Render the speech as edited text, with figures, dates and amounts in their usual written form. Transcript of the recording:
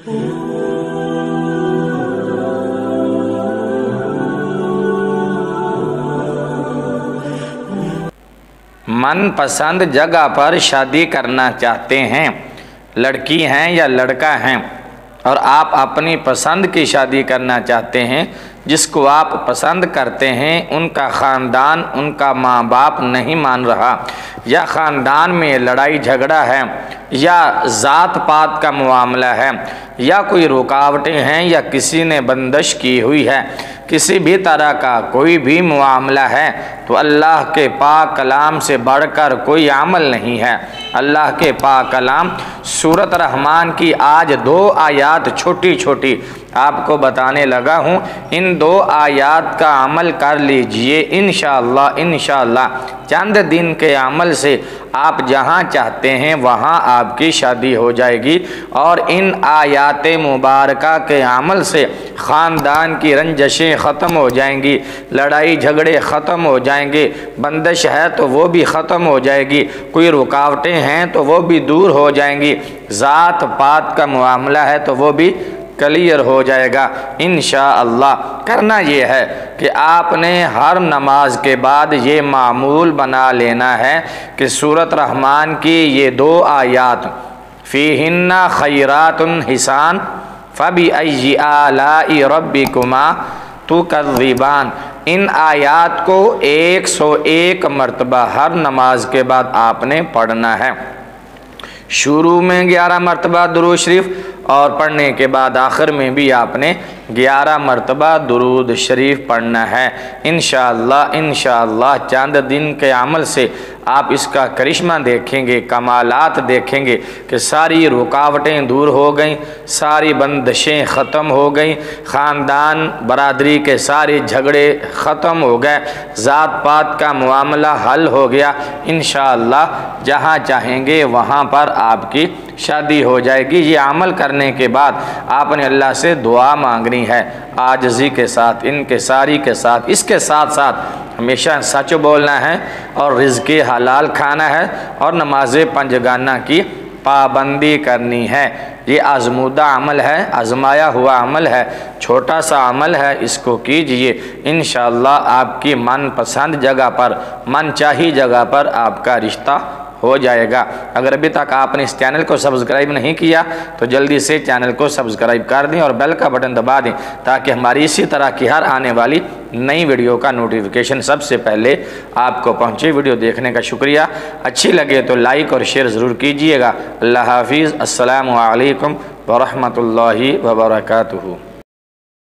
मनपसंद जगह पर शादी करना चाहते हैं, लड़की हैं या लड़का हैं, और आप अपनी पसंद की शादी करना चाहते हैं, जिसको आप पसंद करते हैं उनका ख़ानदान, उनका माँ बाप नहीं मान रहा, या ख़ानदान में लड़ाई झगड़ा है, या ज़ात पात का मामला है, या कोई रुकावटें हैं, या किसी ने बंदिश की हुई है, किसी भी तरह का कोई भी मामला है, तो अल्लाह के पाक कलाम से बढ़कर कोई अमल नहीं है। अल्लाह के पाक कलाम सूरत रहमान की आज 2 आयात छोटी छोटी आपको बताने लगा हूँ। इन 2 आयात का अमल कर लीजिए, इंशाअल्लाह चंद दिन के अमल से आप जहाँ चाहते हैं वहाँ आपकी शादी हो जाएगी। और इन आयात मुबारका के अमल से ख़ानदान की रंजशें ख़त्म हो जाएंगी, लड़ाई झगड़े ख़त्म हो जाएंगे, बंदिश है तो वो भी ख़त्म हो जाएगी, कोई रुकावटें हैं तो वो भी दूर हो जाएंगी, ज़ात पात का मामला है तो वो भी क्लियर हो जाएगा इंशाअल्लाह। करना ये है कि आपने हर नमाज के बाद ये मामूल बना लेना है कि सूरत रहमान की ये 2 आयात फ़ीहिन्ना खैरातुन हिसान फ़बी अय्यि आलाइ रब्बिकुमा तुकज़्ज़िबान, इन आयात को 101 मरतबा हर नमाज के बाद आपने पढ़ना है। शुरू में 11 मरतबा दुरूद शरीफ और पढ़ने के बाद आखिर में भी आपने 11 मरतबा दुरूद शरीफ पढ़ना है। इंशाअल्लाह चंद दिन के अमल से आप इसका करिश्मा देखेंगे, कमालात देखेंगे कि सारी रुकावटें दूर हो गई, सारी बंदिशें ख़त्म हो गई, ख़ानदान बरादरी के सारे झगड़े ख़त्म हो गए, ज़ात पात का मामला हल हो गया। इंशाअल्लाह जहाँ चाहेंगे वहाँ पर आपकी शादी हो जाएगी। ये अमल करने के बाद आपने अल्लाह से दुआ मांगनी है आजिज़ी के साथ, इनकिसारी के साथ, इसके साथ साथ हमेशा सच बोलना है और रिज़्क़े हलाल खाना है और नमाज़े पंजगाना की पाबंदी करनी है। ये आज़मूदा अमल है, आज़माया हुआ अमल है, छोटा सा अमल है, इसको कीजिए। इंशाअल्लाह आपकी मनपसंद जगह पर, मनचाही जगह पर आपका रिश्ता हो जाएगा। अगर अभी तक आपने इस चैनल को सब्सक्राइब नहीं किया तो जल्दी से चैनल को सब्सक्राइब कर दें और बेल का बटन दबा दें ताकि हमारी इसी तरह की हर आने वाली नई वीडियो का नोटिफिकेशन सबसे पहले आपको पहुंचे। वीडियो देखने का शुक्रिया। अच्छी लगे तो लाइक और शेयर ज़रूर कीजिएगा। अल्लाह हाफिज़। अस्सलामु अलैकुम व रहमतुल्लाहि व बरकातुहू।